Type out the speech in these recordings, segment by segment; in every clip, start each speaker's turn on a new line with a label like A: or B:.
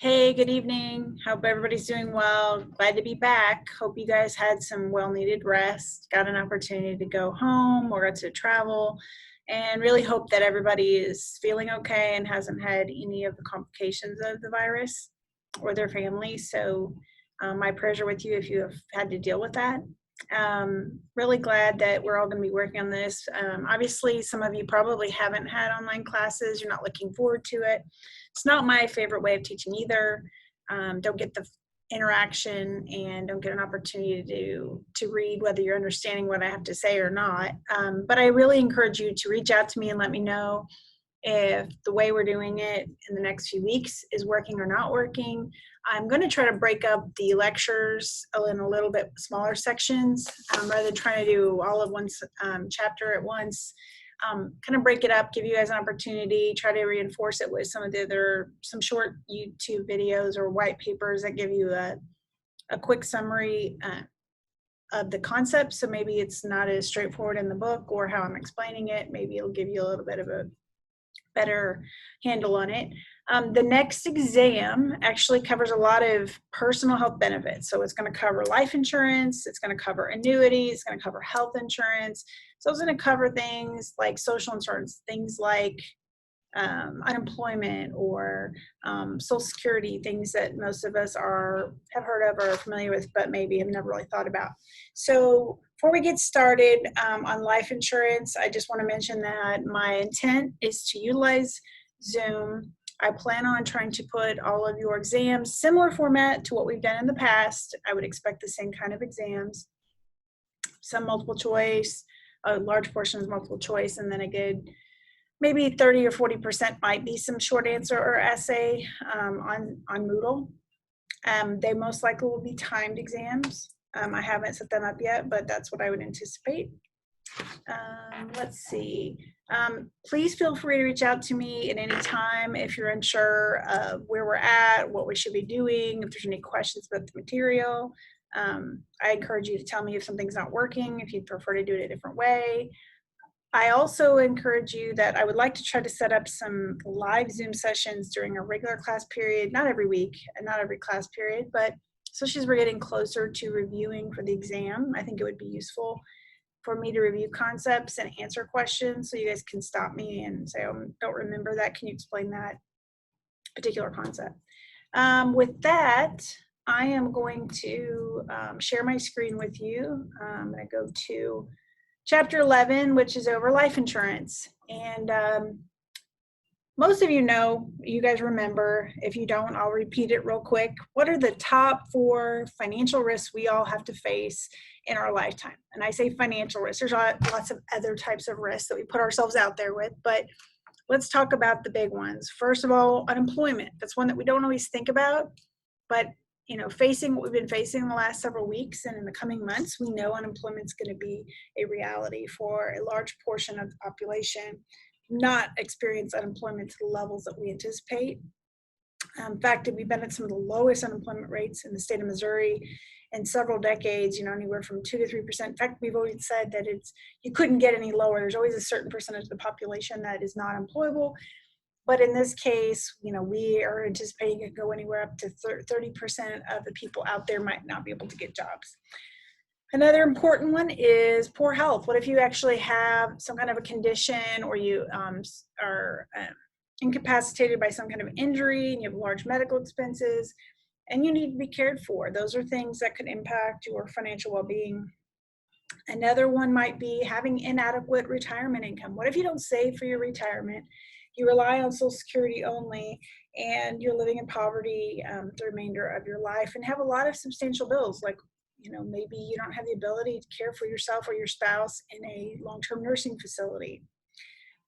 A: Hey, good evening. Hope everybody's doing well. Glad to be back. Hope you guys had some well-needed rest, got an opportunity to go home or got to travel, and really hope that everybody is feeling okay and hasn't had any of the complications of the virus or their families. So my prayers are with you if you have had to deal with that. Really glad that we're all going to be working on this. Obviously, some of you probably haven't had online classes. You're not looking forward to it. It's not my favorite way of teaching either. Don't get the interaction and don't get an opportunity to read whether you're understanding what I have to say or not. But I really encourage you to reach out to me and let me know if the way we're doing it in the next few weeks is working or not working. I'm going to try to break up the lectures in a little bit smaller sections rather than trying to do all of one chapter at once. Kind of break it up, give you guys an opportunity, try to reinforce it with some of the some short YouTube videos or white papers that give you a quick summary of the concept. So maybe it's not as straightforward in the book or how I'm explaining it. Maybe it'll give you a little bit of a better handle on it. The next exam actually covers a lot of personal health benefits. So it's going to cover life insurance, it's going to cover annuities, it's going to cover health insurance. So it's going to cover things like social insurance, things like unemployment or Social Security, things that most of us have heard of or are familiar with, but maybe have never really thought about. So before we get started on life insurance, I just want to mention that my intent is to utilize Zoom. I plan on trying to put all of your exams, similar format to what we've done in the past. I would expect the same kind of exams, some multiple choice, a large portion is multiple choice, and then a good maybe 30 or 40% might be some short answer or essay on Moodle. They most likely will be timed exams. I haven't set them up yet, but that's what I would anticipate. Let's see. Please feel free to reach out to me at any time if you're unsure of where we're at, what we should be doing, if there's any questions about the material. I encourage you to tell me if something's not working, if you'd prefer to do it a different way. I also encourage you that I would like to try to set up some live Zoom sessions during a regular class period, not every week and not every class period, but especially as we're getting closer to reviewing for the exam, I think it would be useful for me to review concepts and answer questions so you guys can stop me and say, oh, don't remember that. Can you explain that particular concept? With that, I am going to share my screen with you. I'm going to go to Chapter 11, which is over life insurance. And most of you know, you guys remember. If you don't, I'll repeat it real quick. What are the top 4 financial risks we all have to face in our lifetime? And I say financial risks. There's lots of other types of risks that we put ourselves out there with, but let's talk about the big ones. First of all, unemployment. That's one that we don't always think about, but facing what we've been facing in the last several weeks and in the coming months, we know unemployment's going to be a reality for a large portion of the population, not experience unemployment to the levels that we anticipate. In fact, we've been at some of the lowest unemployment rates in the state of Missouri in several decades, anywhere from 2 to 3%. In fact, we've always said that you couldn't get any lower. There's always a certain percentage of the population that is not employable. But in this case, we are anticipating it go anywhere up to 30% of the people out there might not be able to get jobs. Another important one is poor health. What if you actually have some kind of a condition or you are incapacitated by some kind of injury and you have large medical expenses and you need to be cared for? Those are things that could impact your financial well-being. Another one might be having inadequate retirement income. What if you don't save for your retirement? You rely on Social Security only, and you're living in poverty the remainder of your life and have a lot of substantial bills, like maybe you don't have the ability to care for yourself or your spouse in a long-term nursing facility.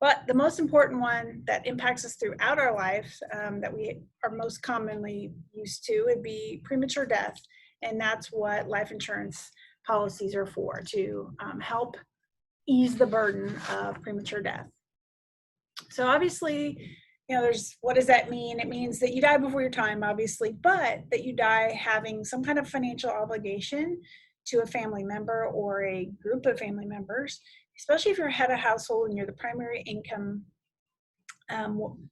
A: But the most important one that impacts us throughout our life that we are most commonly used to would be premature death, and that's what life insurance policies are for, to help ease the burden of premature death. So obviously, what does that mean? It means that you die before your time, obviously, but that you die having some kind of financial obligation to a family member or a group of family members, especially if you're head of household and you're the primary income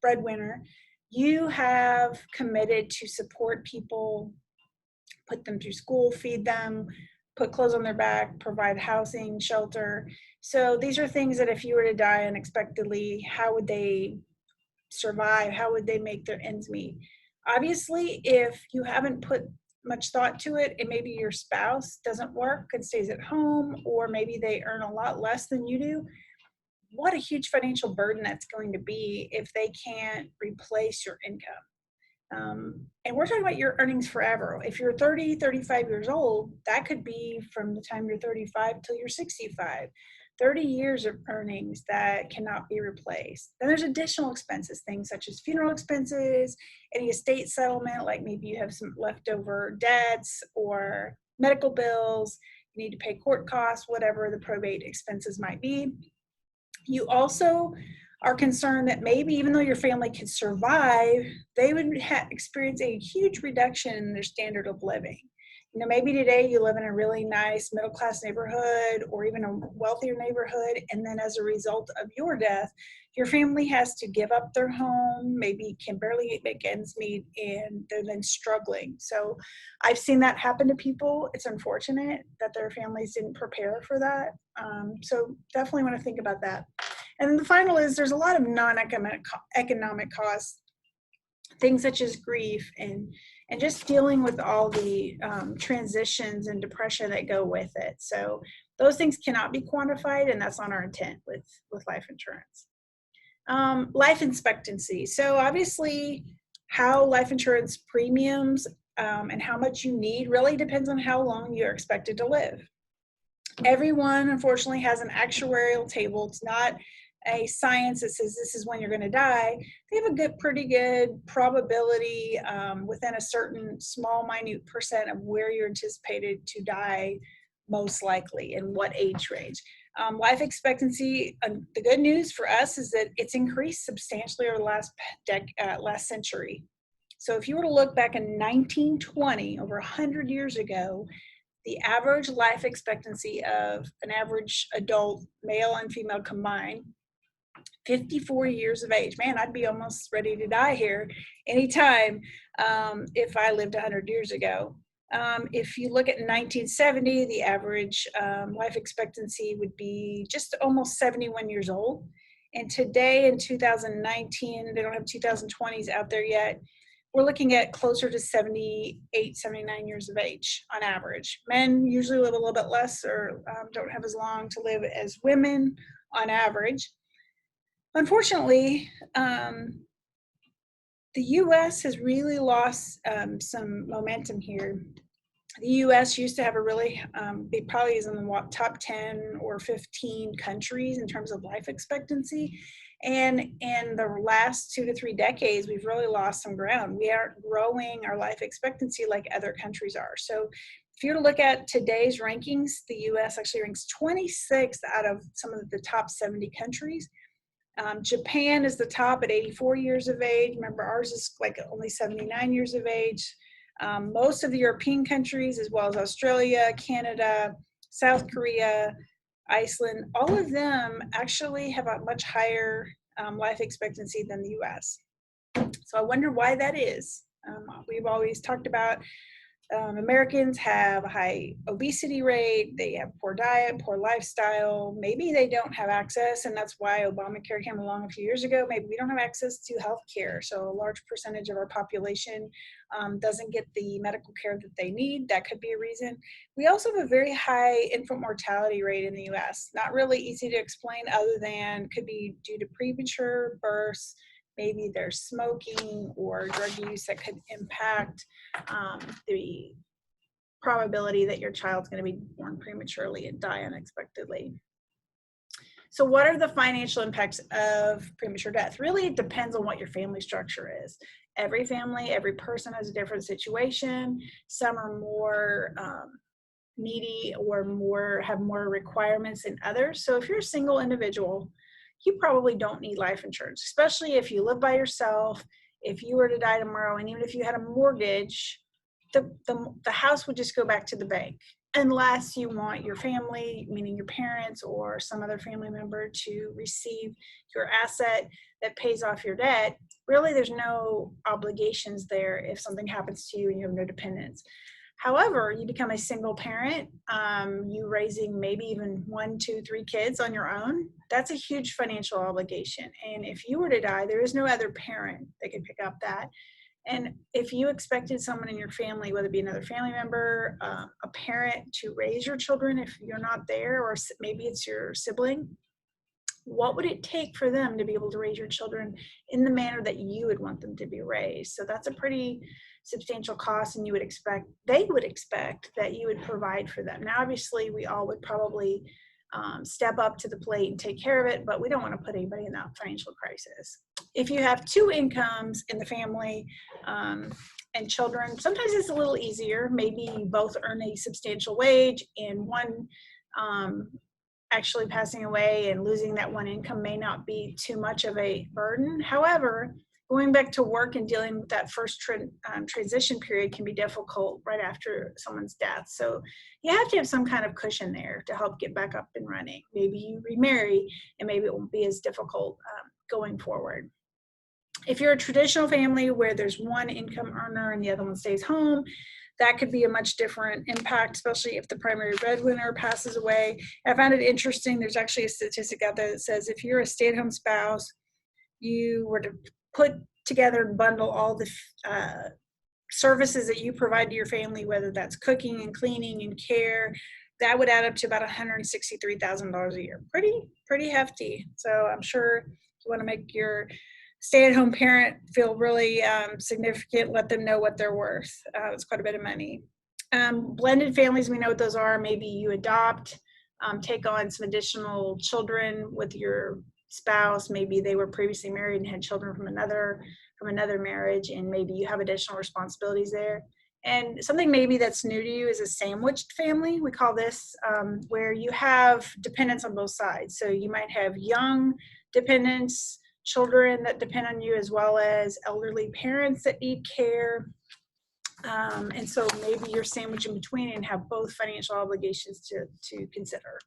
A: breadwinner. You have committed to support people, put them through school, feed them, put clothes on their back, provide housing, shelter. So these are things that if you were to die unexpectedly, how would they survive? How would they make their ends meet? Obviously, if you haven't put much thought to it and maybe your spouse doesn't work and stays at home, or maybe they earn a lot less than you do, what a huge financial burden that's going to be if they can't replace your income. And we're talking about your earnings forever. If you're 30, 35 years old, that could be from the time you're 35 till you're 65. 30 years of earnings that cannot be replaced. Then there's additional expenses, things such as funeral expenses, any estate settlement, like maybe you have some leftover debts or medical bills, you need to pay court costs, whatever the probate expenses might be. You also are concerned that maybe even though your family could survive, they would experience a huge reduction in their standard of living. You know, maybe today you live in a really nice middle-class neighborhood or even a wealthier neighborhood, and then as a result of your death, your family has to give up their home, maybe can barely make ends meet, and they're then struggling. So I've seen that happen to people. It's unfortunate that their families didn't prepare for that. So definitely want to think about that. And then the final is there's a lot of non-economic costs, things such as grief and just dealing with all the transitions and depression that go with it. So those things cannot be quantified, and that's not our intent with life insurance. Life expectancy. So obviously how life insurance premiums and how much you need really depends on how long you're expected to live. Everyone, unfortunately, has an actuarial table. It's not a science that says this is when you're going to die. They have a pretty good probability within a certain small, minute percent of where you're anticipated to die most likely and what age range. Life expectancy, the good news for us is that it's increased substantially over the last century. So if you were to look back in 1920, over 100 years ago, the average life expectancy of an average adult, male and female combined, 54 years of age. Man, I'd be almost ready to die here anytime if I lived 100 years ago. If you look at 1970, the average life expectancy would be just almost 71 years old. And today in 2019, they don't have 2020s out there yet, we're looking at closer to 78, 79 years of age on average. Men usually live a little bit less or don't have as long to live as women on average. Unfortunately, the U.S. has really lost some momentum here. The U.S. used to have a really, it probably is in the top 10 or 15 countries in terms of life expectancy. And in the last 2 to 3 decades, we've really lost some ground. We aren't growing our life expectancy like other countries are. So if you were to look at today's rankings, the U.S. actually ranks 26th out of some of the top 70 countries. Japan is the top at 84 years of age. Remember, ours is like only 79 years of age. Most of the European countries, as well as Australia, Canada, South Korea, Iceland, all of them actually have a much higher life expectancy than the US. So I wonder why that is. We've always talked about Americans have a high obesity rate, they have poor diet, poor lifestyle, maybe they don't have access, and that's why Obamacare came along a few years ago. Maybe we don't have access to health care, so a large percentage of our population doesn't get the medical care that they need. That could be a reason. We also have a very high infant mortality rate in the US. Not really easy to explain other than could be due to premature births, maybe there's smoking or drug use that could impact the probability that your child's going to be born prematurely and die unexpectedly. So what are the financial impacts of premature death? Really, it depends on what your family structure is. Every family, every person has a different situation. Some are more needy or have more requirements than others. So if you're a single individual, you probably don't need life insurance, especially if you live by yourself. If you were to die tomorrow, and even if you had a mortgage, the house would just go back to the bank. unless you want your family, meaning your parents or some other family member, to receive your asset that pays off your debt. Really, there's no obligations there if something happens to you and you have no dependents. However, you become a single parent, you raising maybe even 1, 2, 3 kids on your own, that's a huge financial obligation. And if you were to die, there is no other parent that could pick up that. And if you expected someone in your family, whether it be another family member, a parent, to raise your children if you're not there, or maybe it's your sibling, what would it take for them to be able to raise your children in the manner that you would want them to be raised? So that's a pretty substantial cost, and they would expect that you would provide for them. Now, obviously, we all would probably step up to the plate and take care of it, but we don't want to put anybody in that financial crisis. If you have 2 incomes in the family and children, sometimes it's a little easier. Maybe you both earn a substantial wage, and one actually passing away and losing that one income may not be too much of a burden. However, going back to work and dealing with that first transition period can be difficult right after someone's death. So you have to have some kind of cushion there to help get back up and running. Maybe you remarry and maybe it won't be as difficult going forward. If you're a traditional family where there's one income earner and the other one stays home, that could be a much different impact, especially if the primary breadwinner passes away. I found it interesting. There's actually a statistic out there that says if you're a stay-at-home spouse, you were to put together and bundle all the services that you provide to your family, whether that's cooking and cleaning and care, that would add up to about $163,000 a year. Pretty hefty. So I'm sure you want to make your stay-at-home parent feel really significant, let them know what they're worth. It's quite a bit of money. Blended families, we know what those are. Maybe you adopt, take on some additional children with your spouse. Maybe they were previously married and had children from another marriage, and maybe you have additional responsibilities there. And something maybe that's new to you is a sandwiched family. We call this where you have dependents on both sides. So you might have young dependents, children that depend on you, as well as elderly parents that need care. And so maybe you're sandwiched in between and have both financial obligations to consider.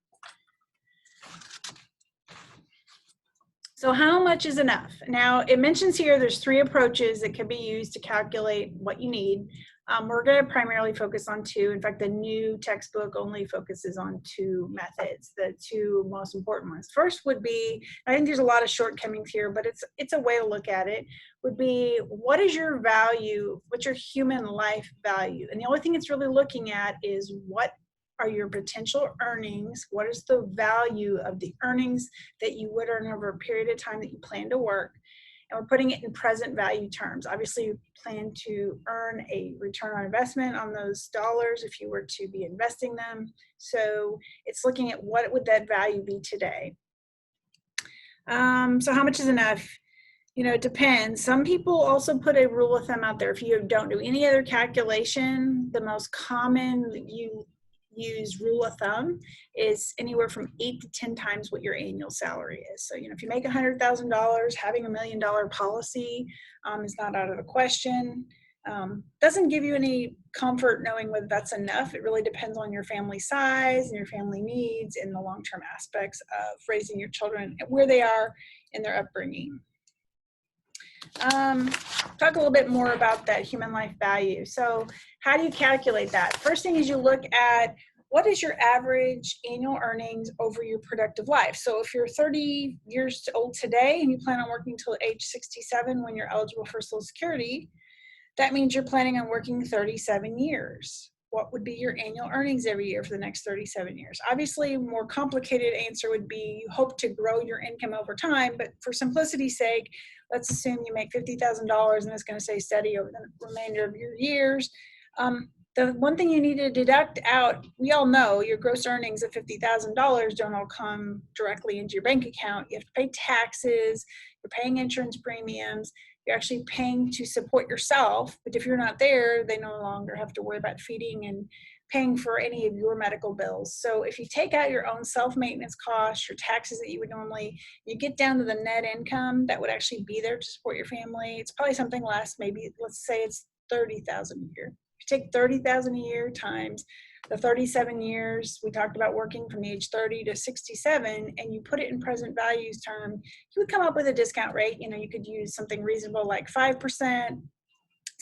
A: So how much is enough? Now, it mentions here there's 3 approaches that can be used to calculate what you need. We're going to primarily focus on 2. In fact, the new textbook only focuses on 2 methods, the 2 most important ones. First would be, I think there's a lot of shortcomings here, but it's a way to look at it, would be what is your value, what's your human life value? And the only thing it's really looking at is what are your potential earnings, what is the value of the earnings that you would earn over a period of time that you plan to work, and we're putting it in present value terms. Obviously, you plan to earn a return on investment on those dollars if you were to be investing them. So it's looking at what would that value be today. So how much is enough? You know, it depends. Some people also put a rule of thumb out there. If you don't do any other calculation, the most common you use rule of thumb is anywhere from 8 to 10 times what your annual salary is. So, you know, if you make $100,000, having $1 million policy is not out of the question. Doesn't give you any comfort knowing whether that's enough. It really depends on your family size and your family needs and the long-term aspects of raising your children and where they are in their upbringing. Talk a little bit more about that human life value. So how do you calculate that? First thing is you look at what is your average annual earnings over your productive life. So if you're 30 years old today and you plan on working until age 67 when you're eligible for Social Security, that means you're planning on working 37 years. What would be your annual earnings every year for the next 37 years? Obviously, a more complicated answer would be you hope to grow your income over time, but for simplicity's sake, let's assume you make $50,000 and it's going to stay steady over the remainder of your years. The one thing you need to deduct out, we all know your gross earnings of $50,000 don't all come directly into your bank account. You have to pay taxes, you're paying insurance premiums, you're actually paying to support yourself, but if you're not there, they no longer have to worry about feeding and paying for any of your medical bills. So if you take out your own self-maintenance costs, your taxes that you would normally, you get down to the net income that would actually be there to support your family. It's probably something less, maybe let's say it's $30,000 a year. If you take 30,000 a year times the 37 years we talked about working from the age 30 to 67, and you put it in present values term, you would come up with a discount rate. You could use something reasonable like 5%,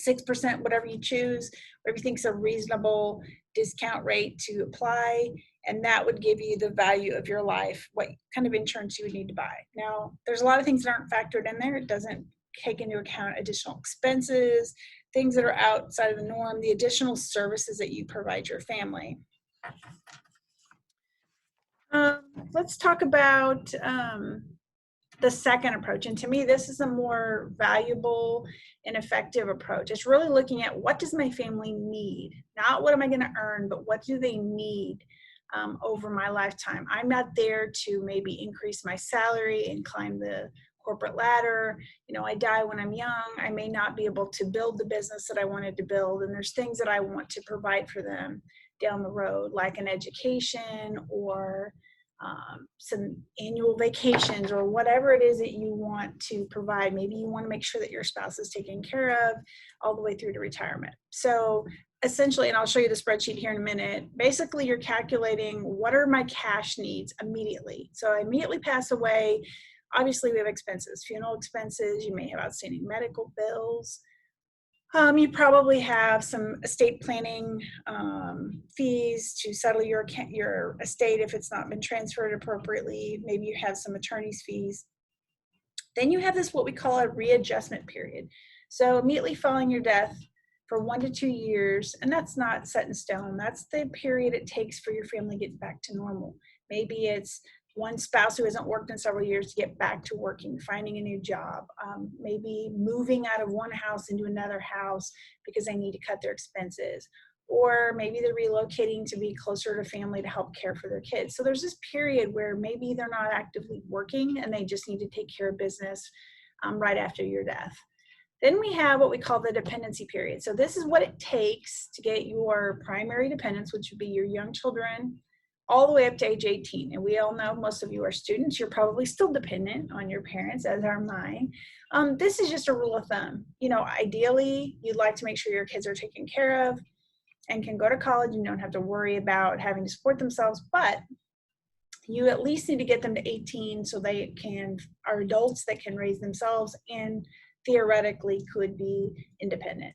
A: 6%, whatever you choose, whatever you think is a reasonable discount rate to apply, and that would give you the value of your life, what kind of insurance you would need to buy. Now, there's a lot of things that aren't factored in there. It doesn't take into account additional expenses, things that are outside of the norm, the additional services that you provide your family. Let's talk about the second approach. And to me, this is a more valuable and effective approach. It's really looking at what does my family need? Not what am I going to earn, but what do they need over my lifetime? I'm not there to maybe increase my salary and climb the corporate ladder. I die when I'm young. I may not be able to build the business that I wanted to build. And there's things that I want to provide for them down the road, like an education or some annual vacations or whatever it is that you want to provide. Maybe you want to make sure that your spouse is taken care of all the way through to retirement. So essentially, and I'll show you the spreadsheet here in a minute, basically you're calculating what are my cash needs immediately. So I immediately pass away. Obviously, we have expenses, funeral expenses. You may have outstanding medical bills. You probably have some estate planning fees to settle your estate if it's not been transferred appropriately. Maybe you have some attorney's fees. Then you have this, what we call a readjustment period. So immediately following your death for 1 to 2 years, and that's not set in stone. That's the period it takes for your family to get back to normal. Maybe it's one spouse who hasn't worked in several years to get back to working, finding a new job, maybe moving out of one house into another house because they need to cut their expenses, or maybe they're relocating to be closer to family to help care for their kids. So there's this period where maybe they're not actively working and they just need to take care of business right after your death. Then we have what we call the dependency period. So this is what it takes to get your primary dependents, which would be your young children, all the way up to age 18. And we all know, most of you are students, you're probably still dependent on your parents, as are mine. This is just a rule of thumb. Ideally, you'd like to make sure your kids are taken care of and can go to college and don't have to worry about having to support themselves, but you at least need to get them to 18 so they are adults that can raise themselves and theoretically could be independent.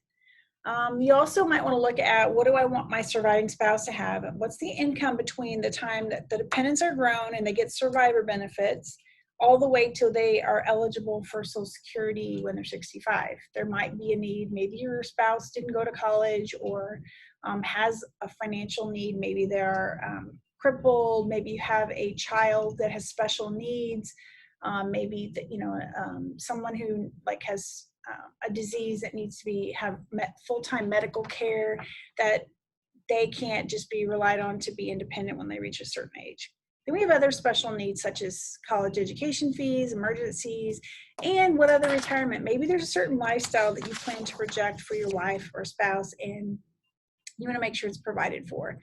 A: You also might want to look at, what do I want my surviving spouse to have? What's the income between the time that the dependents are grown and they get survivor benefits all the way till they are eligible for Social Security when they're 65? There might be a need. Maybe your spouse didn't go to college or has a financial need. Maybe they're crippled. Maybe you have a child that has special needs. Maybe that, someone who has a disease that needs to have full-time medical care, that they can't just be relied on to be independent when they reach a certain age. Then we have other special needs such as college education fees, emergencies, and what other retirement. Maybe there's a certain lifestyle that you plan to project for your wife or spouse, and you want to make sure it's provided for.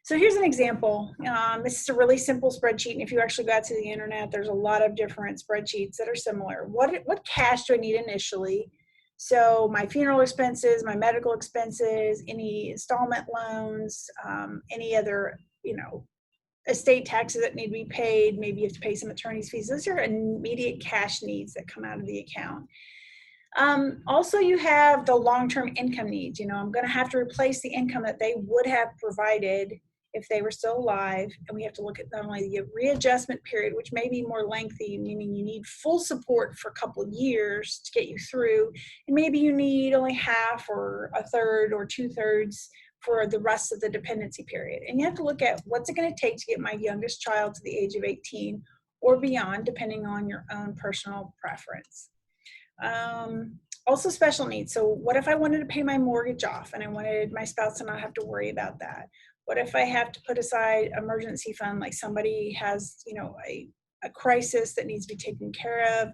A: So here's an example. This is a really simple spreadsheet, and if you actually go to the internet, there's a lot of different spreadsheets that are similar. What cash do I need initially? So my funeral expenses, my medical expenses, any installment loans, any other, estate taxes that need to be paid. Maybe you have to pay some attorney's fees. Those are immediate cash needs that come out of the account. Also, you have the long-term income needs. I'm going to have to replace the income that they would have provided if they were still alive. And we have to look at not only the readjustment period, which may be more lengthy, meaning you need full support for a couple of years to get you through. And maybe you need only half or a third or 2/3 for the rest of the dependency period. And you have to look at, what's it going to take to get my youngest child to the age of 18 or beyond, depending on your own personal preference. Also special needs. So what if I wanted to pay my mortgage off and I wanted my spouse to not have to worry about that? What if I have to put aside emergency fund, like somebody has, a crisis that needs to be taken care of,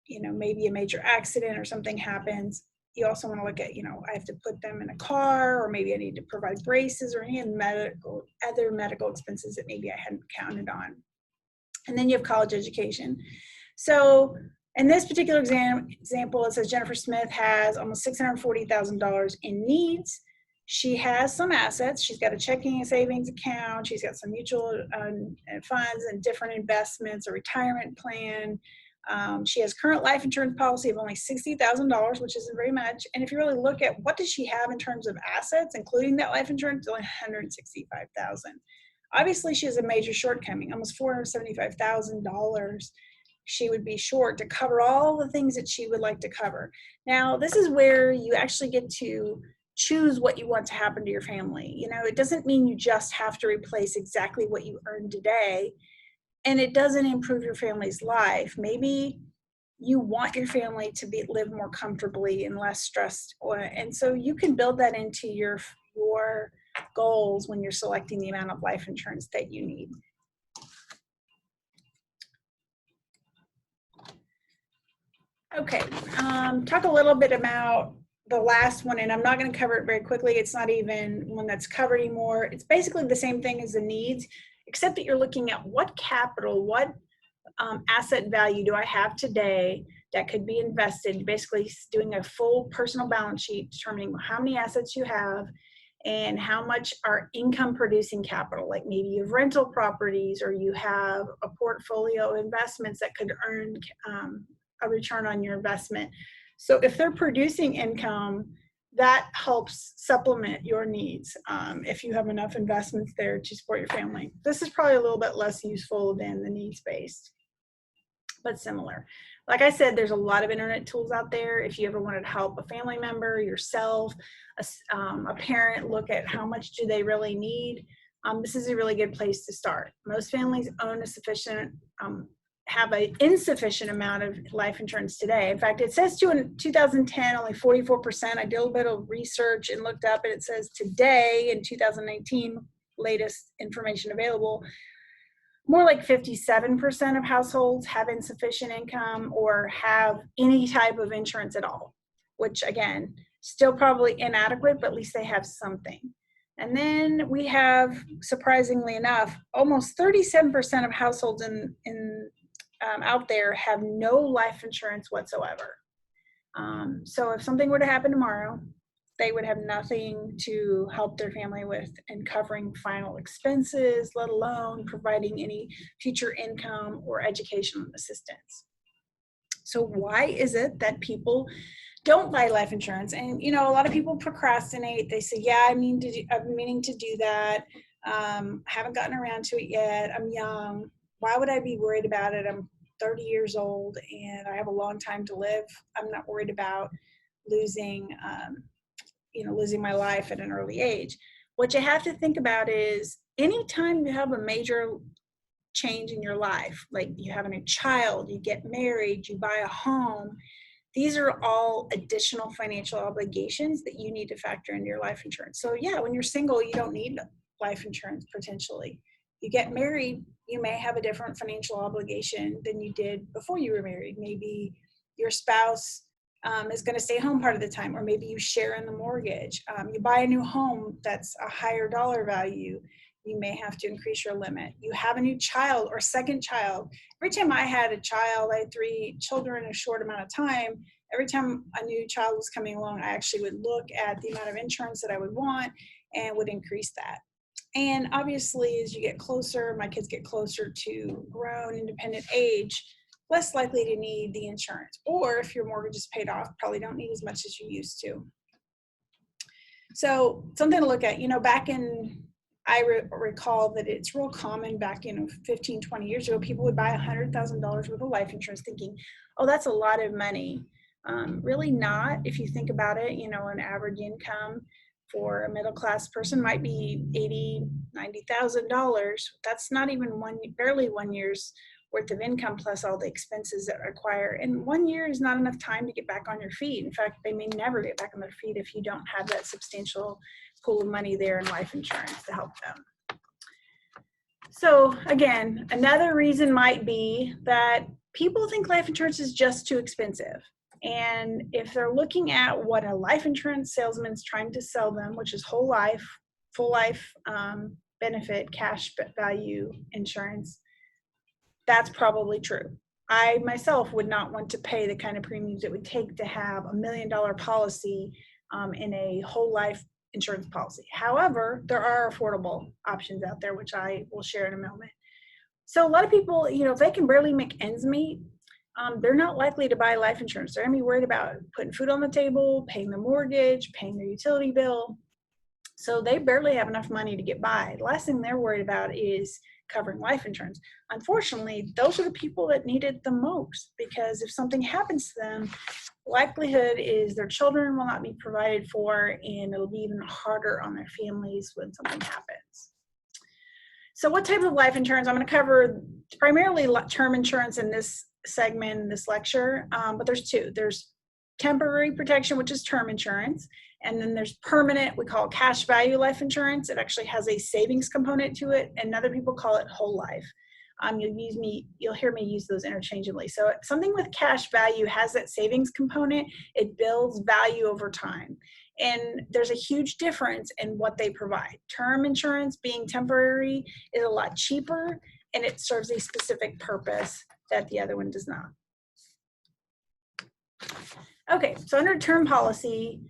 A: maybe a major accident or something happens. You also want to look at, I have to put them in a car, or maybe I need to provide braces or any other medical expenses that maybe I hadn't counted on. And then you have college education. So In this particular example, it says Jennifer Smith has almost $640,000 in needs. She has some assets. She's got a checking and savings account. She's got some mutual funds and different investments, a retirement plan. She has current life insurance policy of only $60,000, which isn't very much. And if you really look at what does she have in terms of assets, including that life insurance, only $165,000. Obviously, she has a major shortcoming, almost $475,000 she would be short to cover all the things that she would like to cover. Now, this is where you actually get to choose what you want to happen to your family. You know, it doesn't mean you just have to replace exactly what you earn today, and it doesn't improve your family's life. Maybe you want your family to live more comfortably and less stressed, and so you can build that into your goals when you're selecting the amount of life insurance that you need. Okay, talk a little bit about the last one, and I'm not going to cover it very quickly. It's not even one that's covered anymore. It's basically the same thing as the needs, except that you're looking at what capital, what asset value do I have today that could be invested, basically doing a full personal balance sheet, determining how many assets you have and how much are income producing capital, like maybe you have rental properties or you have a portfolio of investments that could earn a return on your investment. So if they're producing income, that helps supplement your needs if you have enough investments there to support your family. This is probably a little bit less useful than the needs-based, but similar. Like I said, there's a lot of internet tools out there. If you ever wanted to help a family member, yourself, a parent look at how much do they really need, this is a really good place to start. Most families own a sufficient have an insufficient amount of life insurance today. In fact, it says in 2010, only 44%. I did a little bit of research and looked up, and it says today in 2019, latest information available, more like 57% of households have insufficient income or have any type of insurance at all, which again, still probably inadequate, but at least they have something. And then we have, surprisingly enough, almost 37% of households out there have no life insurance whatsoever. So if something were to happen tomorrow, they would have nothing to help their family with in covering final expenses, let alone providing any future income or educational assistance. So why is it that people don't buy life insurance? And, you know, a lot of people procrastinate. They say, yeah, I'm meaning to do that. Haven't gotten around to it yet. I'm young. Why would I be worried about it? I'm 30 years old and I have a long time to live. I'm not worried about losing my life at an early age. What you have to think about is anytime you have a major change in your life, like you having a child, you get married, you buy a home, these are all additional financial obligations that you need to factor into your life insurance. So yeah, when you're single, you don't need life insurance potentially. You get married, you may have a different financial obligation than you did before you were married. Maybe your spouse is going to stay home part of the time, or maybe you share in the mortgage. You buy a new home that's a higher dollar value, you may have to increase your limit. You have a new child or second child. Every time I had a child, I had 3 children in a short amount of time. Every time a new child was coming along, I actually would look at the amount of insurance that I would want and would increase that. And obviously, as you get closer, my kids get closer to grown, independent age, less likely to need the insurance. Or if your mortgage is paid off, probably don't need as much as you used to. So something to look at, I recall that it's real common back 15, 20 years ago, people would buy $100,000 worth of life insurance thinking, oh, that's a lot of money. Really not. If you think about it, an average income for a middle-class person might be $80,000, $90,000. That's not even barely 1 year's worth of income plus all the expenses that require. And 1 year is not enough time to get back on your feet. In fact, they may never get back on their feet if you don't have that substantial pool of money there in life insurance to help them. So again, another reason might be that people think life insurance is just too expensive. And if they're looking at what a life insurance salesman's trying to sell them, which is whole life, full life benefit, cash value insurance, that's probably true. I myself would not want to pay the kind of premiums it would take to have $1 million policy in a whole life insurance policy. However, there are affordable options out there, which I will share in a moment. So a lot of people, if they can barely make ends meet, they're not likely to buy life insurance. They're going to be worried about putting food on the table, paying the mortgage, paying their utility bill. So they barely have enough money to get by. The last thing they're worried about is covering life insurance. Unfortunately, those are the people that need it the most, because if something happens to them, likelihood is their children will not be provided for, and it'll be even harder on their families when something happens. So what type of life insurance? I'm going to cover primarily term insurance in this segment, in this lecture, but there's two. There's temporary protection, which is term insurance, and then there's permanent, we call it cash value life insurance. It actually has a savings component to it, and other people call it whole life. You'll hear me use those interchangeably. So something with cash value has that savings component. It builds value over time. And there's a huge difference in what they provide. Term insurance, being temporary, is a lot cheaper, and it serves a specific purpose that the other one does not. Okay, so under term policy,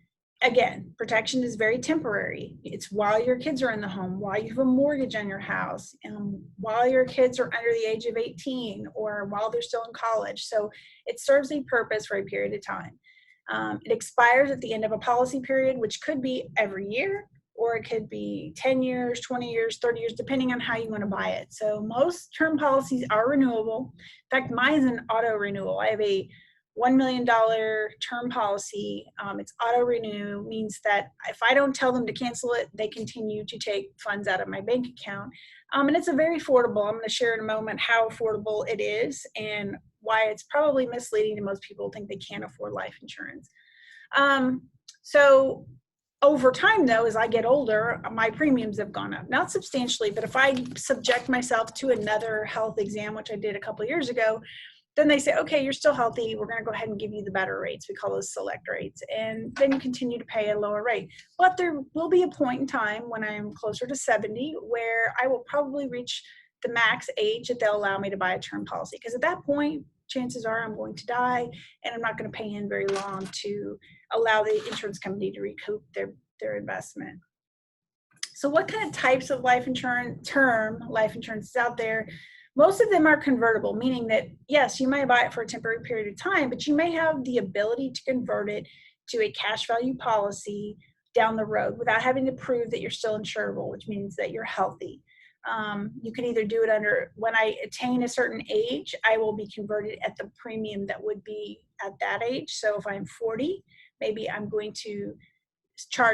A: again, protection is very temporary. It's while your kids are in the home, while you have a mortgage on your house, and while your kids are under the age of 18, or while they're still in college. So it serves a purpose for a period of time. It expires at the end of a policy period, which could be every year, or it could be 10 years, 20 years, 30 years, depending on how you want to buy it. So most term policies are renewable. In fact, mine is an auto renewal. I have a $1 million term policy. It's auto renew, means that if I don't tell them to cancel it, they continue to take funds out of my bank account. And it's a very affordable. I'm going to share in a moment how affordable it is and why it's probably misleading to most people who think they can't afford life insurance. So over time, though, as I get older, my premiums have gone up. Not substantially, but if I subject myself to another health exam, which I did a couple of years ago, then they say, okay, you're still healthy. We're going to go ahead and give you the better rates. We call those select rates. And then you continue to pay a lower rate. But there will be a point in time when I'm closer to 70 where I will probably reach the max age that they'll allow me to buy a term policy. Because at that point, chances are I'm going to die, and I'm not going to pay in very long to allow the insurance company to recoup their investment. So what kind of types of life insurance, term life insurance is out there? Most of them are convertible, meaning that, yes, you might buy it for a temporary period of time, but you may have the ability to convert it to a cash value policy down the road without having to prove that you're still insurable, which means that you're healthy. You can either do it under, when I attain a certain age, I will be converted at the premium that would be at that age. So if I'm 40, maybe I'm going to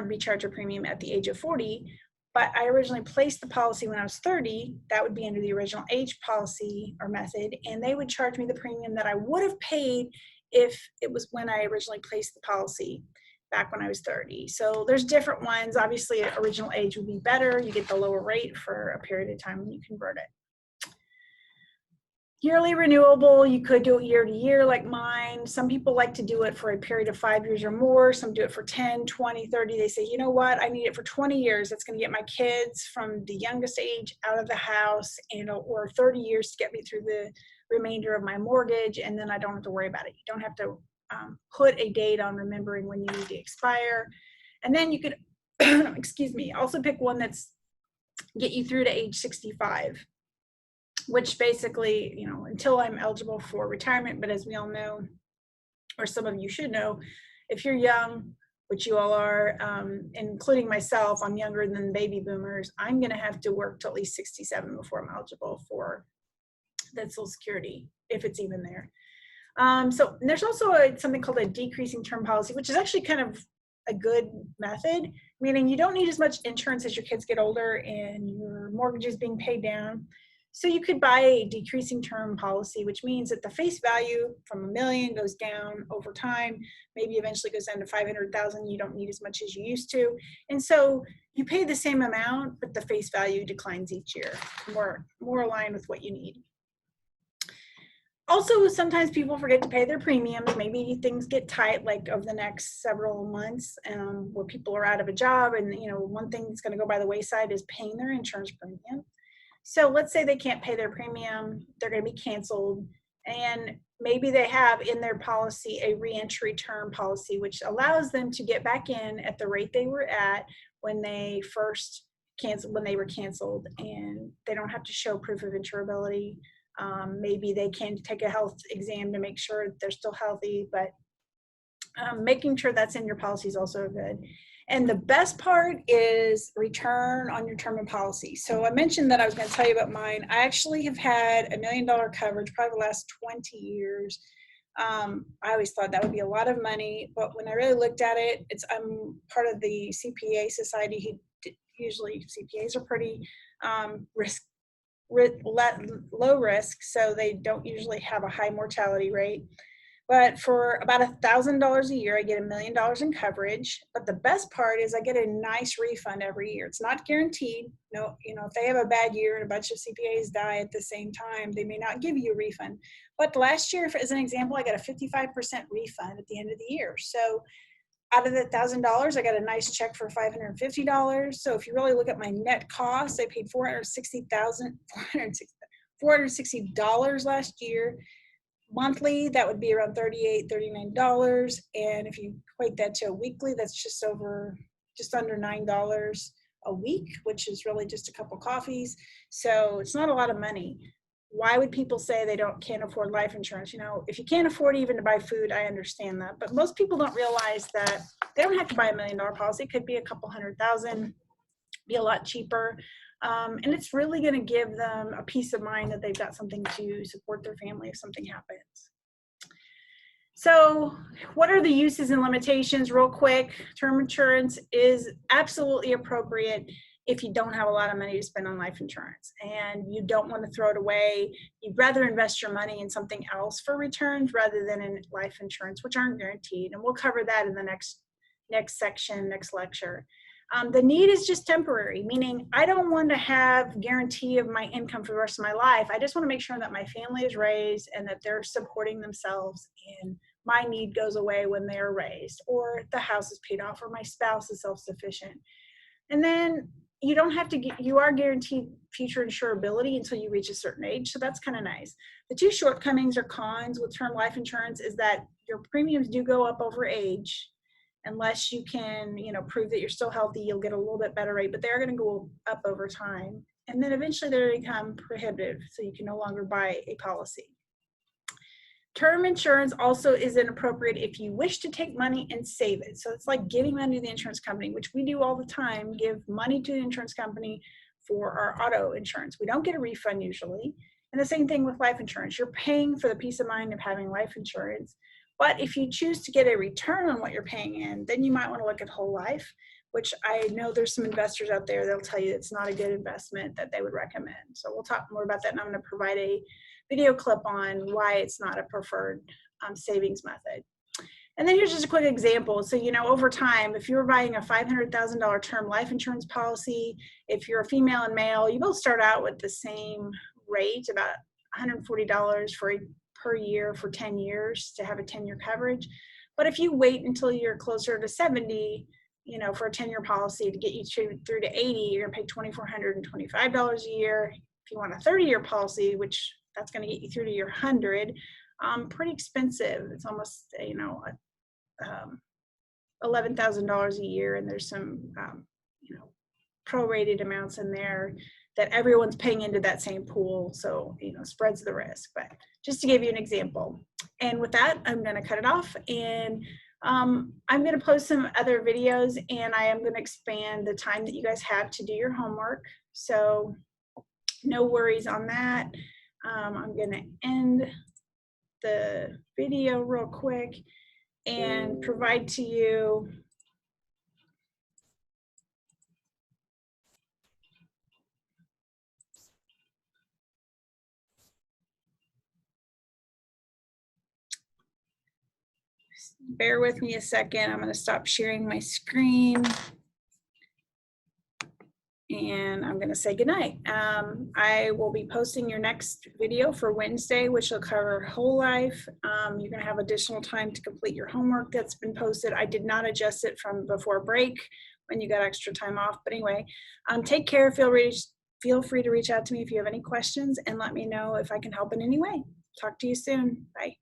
A: be charged a premium at the age of 40, but I originally placed the policy when I was 30, that would be under the original age policy or method, and they would charge me the premium that I would have paid if it was when I originally placed the policy back when I was 30. So there's different ones. Obviously, original age would be better. You get the lower rate for a period of time when you convert it. Yearly renewable, you could do it year to year like mine. Some people like to do it for a period of 5 years or more. Some do it for 10, 20, 30. They say, you know what, I need it for 20 years. That's going to get my kids from the youngest age out of the house, or 30 years to get me through the remainder of my mortgage, and then I don't have to worry about it. You don't have to put a date on remembering when you need to expire. And then you could, excuse me, also pick one that's get you through to age 65. Which basically, until I'm eligible for retirement, but as we all know, or some of you should know, if you're young, which you all are, including myself, I'm younger than baby boomers, I'm going to have to work till at least 67 before I'm eligible for that Social Security, if it's even there. So there's also something called a decreasing term policy, which is actually kind of a good method, meaning you don't need as much insurance as your kids get older and your mortgage is being paid down. So you could buy a decreasing term policy, which means that the face value from $1 million goes down over time, maybe eventually goes down to 500,000. You don't need as much as you used to. And so you pay the same amount, but the face value declines each year, more aligned with what you need. Also, sometimes people forget to pay their premiums. Maybe things get tight, like over the next several months, where people are out of a job, and one thing that's going to go by the wayside is paying their insurance premium. So let's say they can't pay their premium, they're going to be canceled, And maybe they have in their policy a reentry term policy, which allows them to get back in at the rate they were at when they first canceled, when they were canceled, and they don't have to show proof of insurability. Maybe they can take a health exam to make sure they're still healthy, but making sure that's in your policy is also good. And the best part is return on your term of policy. So I mentioned that I was going to tell you about mine. I actually have had $1 million coverage probably the last 20 years. I always thought that would be a lot of money, but when I really looked at it, I'm part of the CPA society. Usually CPAs are pretty low risk, so they don't usually have a high mortality rate. But for about $1,000 a year, I get $1 million in coverage. But the best part is I get a nice refund every year. It's not guaranteed. No, if they have a bad year and a bunch of CPAs die at the same time, they may not give you a refund. But last year, as an example, I got a 55% refund at the end of the year. So out of the $1,000, I got a nice check for $550. So if you really look at my net cost, I paid $460 last year. Monthly, that would be around $38, $39. And if you equate that to a weekly, that's just under $9 a week, which is really just a couple coffees. So it's not a lot of money. Why would people say they can't afford life insurance? If you can't afford even to buy food, I understand that. But most people don't realize that they don't have to buy $1 million policy. It could be a couple $100,000, be a lot cheaper. And it's really going to give them a peace of mind that they've got something to support their family if something happens. So what are the uses and limitations? Real quick, term insurance is absolutely appropriate if you don't have a lot of money to spend on life insurance and you don't want to throw it away. You'd rather invest your money in something else for returns rather than in life insurance, which aren't guaranteed. And we'll cover that in the next section, next lecture. The need is just temporary, meaning I don't want to have guarantee of my income for the rest of my life. I just want to make sure that my family is raised and that they're supporting themselves and my need goes away when they're raised, or the house is paid off, or my spouse is self-sufficient. And then you are guaranteed future insurability until you reach a certain age. So that's kind of nice. The two shortcomings or cons with term life insurance is that your premiums do go up over age. Unless you can, prove that you're still healthy, you'll get a little bit better rate, but they're going to go up over time. And then eventually they become prohibitive, so you can no longer buy a policy. Term insurance also is inappropriate if you wish to take money and save it. So it's like giving money to the insurance company, which we do all the time, give money to the insurance company for our auto insurance. We don't get a refund usually. And the same thing with life insurance. You're paying for the peace of mind of having life insurance. But if you choose to get a return on what you're paying in, then you might want to look at whole life, which I know there's some investors out there that'll tell you it's not a good investment that they would recommend. So we'll talk more about that, and I'm going to provide a video clip on why it's not a preferred savings method. And then here's just a quick example. So, over time, if you're buying a $500,000 term life insurance policy, if you're a female and male, you both start out with the same rate, about $140 per year for 10 years to have a 10-year coverage. But if you wait until you're closer to 70, for a 10-year policy to get you through to 80, you're going to pay $2,425 a year. If you want a 30-year policy, which that's going to get you through to your 100, pretty expensive. It's almost, $11,000 a year, and there's some, prorated amounts in there that everyone's paying into that same pool, so spreads the risk. But just to give you an example. And with that, I'm going to cut it off, and I'm going to post some other videos, and I am going to expand the time that you guys have to do your homework. So no worries on that. I'm going to end the video real quick and provide to you bear with me a second. I'm going to stop sharing my screen. And I'm going to say goodnight. I will be posting your next video for Wednesday, which will cover whole life. You're going to have additional time to complete your homework that's been posted. I did not adjust it from before break when you got extra time off. But anyway, take care. Feel free to reach out to me if you have any questions, and let me know if I can help in any way. talk to you soon. Bye.